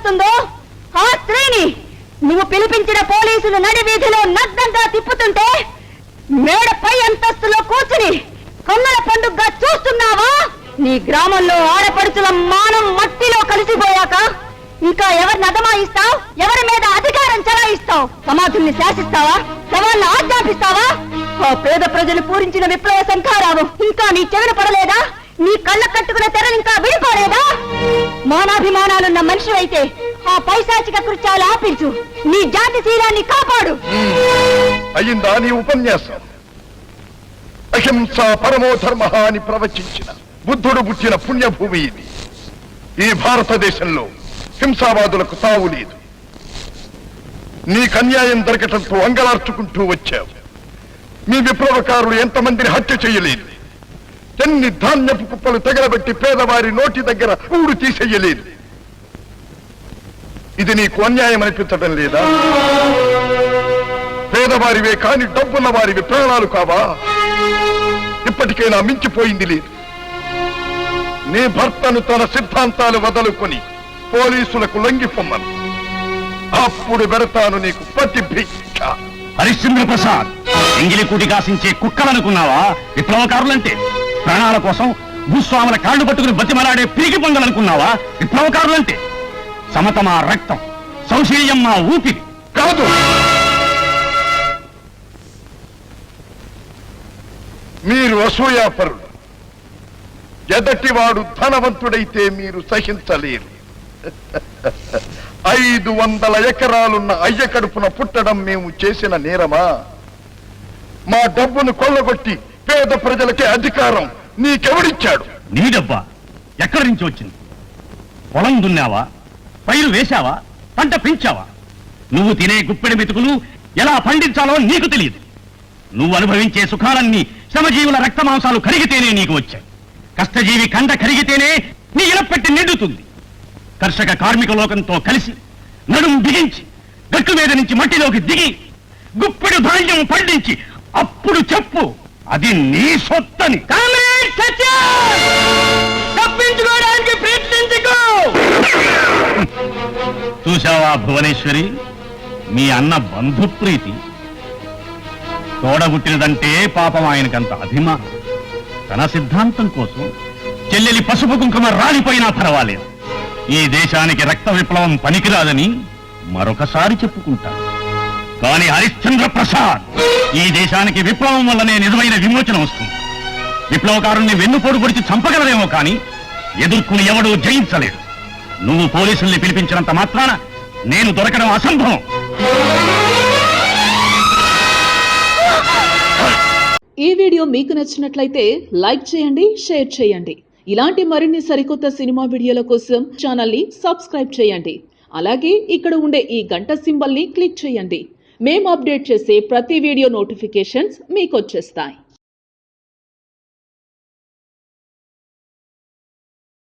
వస్తుందో ఆ స్త్రీని నువ్వు పిలిపించిన పోలీసులు నడి వీధిలో నగ్నంగా తిప్పుతుంటే మేడపై అంతస్తులో కూర్చుని కన్నుల పండుగగా చూస్తున్నావా? నీ గ్రామంలో ఆడపడుచుల మానం మట్టిలో కలిసిపోయాక ఇంకా ఎవరిని అదమాయిస్తావు? ఎవరి మీద అధికారం చెలాయిస్తావు? సమాధుల్ని శాసిస్తావా? సవాళ్ళను ఆజ్ఞాపిస్తావా? ఆ పేద ప్రజలు పూరించిన విప్లవ సంఖారావు ఇంకా నీ చెవిన పడలేదా? నీ కళ్ళ కట్టుకున్న తెరలు ఇంకా విడిపోలేదా? మానాభిమానాలున్న మనిషి అయితే ఆ పైశాచిక కృత్యాలు ఆపించు, నీ జాతి శీలాన్ని కాపాడు. అయిందా నీ ఉపన్యాసం? అహింస పరమో ధర్మ అని ప్రవచించిన బుద్ధుడు పుట్టిన పుణ్యభూమి ఇది. ఈ భారతదేశంలో హింసావాదులకు తావు లేదు. నీకు అన్యాయం దొరకటంతో అంగలార్చుకుంటూ వచ్చావు. మీ విప్లవకారులు ఎంతమందిని హత్య చేయలేదు, ఎన్ని ధాన్యపు కుప్పలు తగలబెట్టి పేదవారి నోటి దగ్గర ఊడు తీసేయలేదు. ఇది నీకు అన్యాయం అనిపించడం లేదా? పేదవారివే కాని డబ్బున్న వారివి ప్రాణాలు కావా? ఇప్పటికైనా మించిపోయింది లేదు. నీ భర్తను తన సిద్ధాంతాలు వదులుకొని పోలీసులకు లొంగిపోమ్మను. అప్పుడు పెడతాను నీకు ప్రతి భిక్ష. హరిశ్చంద్ర ప్రసాద్, ఎంగిలి కూటి కాసించే కుక్కలనుకున్నావా? విప్లవకారులంటే ప్రాణాల కోసం భూస్వాముల కాళ్ళు పట్టుకుని బతిమలాడే పీకి పొంగలనుకున్నావా? విప్లవకారులంటే సమతమా రక్తం, సౌశీల్యం మా ఊపిరి. కాదు, మీరు అసూయాపరులు. ఎదటివాడు ధనవంతుడైతే మీరు సహించలేరు. 500 ఎకరాలున్న అయ్య కడుపున పుట్టడం మేము చేసిన నేరమా? మా డబ్బును కొల్లగొట్టి పేద ప్రజలకే అధికారం నీకెవడిచ్చాడు? నీ డబ్బా ఎక్కడి నుంచి వచ్చింది? పొలం దున్నావా? పైరు వేశావా? పంట పెంచావా? నువ్వు తినే గుప్పెడి మెతుకులు ఎలా పండించాలో నీకు తెలియదు. నువ్వు అనుభవించే సుఖాలన్నీ శ్రమజీవుల రక్తమాంసాలు కరిగితేనే నీకు వచ్చాయి. కష్టజీవి కండ కరిగితేనే నీ ఇలపెట్టి నిండుతుంది. కర్షక కార్మిక లోకంతో కలిసి నడుం బిగించి గట్టు మీద నుంచి మట్టిలోకి దిగి గుప్పెడు ధాన్యం పండించి అప్పుడు చెప్పు అది నీ సొత్తని. తప్పించుకోవడానికి ప్రయత్నించుకో. చూశావా భువనేశ్వరి, మీ అన్న బంధుప్రీతి. తోడబుట్టినదంటే పాపం ఆయనకంత అభిమానం. తన సిద్ధాంతం కోసం చెల్లెలి పసుపు కుంకుమ రాలిపోయినా పర్వాలేదు. ఈ దేశానికి రక్త విప్లవం పనికిరాదని మరొకసారి చెప్పుకుంటాను. కానీ హరిశ్చంద్ర ప్రసాద్, ఈ దేశానికి విప్లవం వల్లనే నిజమైన విమోచన వస్తుంది. విప్లవకారుణ్ణి వెన్నుపోటు పొడిచి చంపగలరేమో కానీ ఎదుర్కొని ఎవడూ జయించలేడు. నువ్వు పోలీసుల్ని పిలిపించినంత మాత్రాన నేను దొరకడం అసంభవం. ఈ వీడియో మీకు నచ్చినట్లయితే లైక్ చేయండి, షేర్ చేయండి. ఇలాంటి మరిన్ని సరికొత్త సినిమా వీడియోల కోసం ఛానల్ ని సబ్స్క్రైబ్ చేయండి. అలాగే ఇక్కడ ఉండే ఈ గంట సింబల్ ని క్లిక్ చేయండి. మేము అప్డేట్ చేసే ప్రతి వీడియో నోటిఫికేషన్స్ మీకు వచ్చేస్తాయి.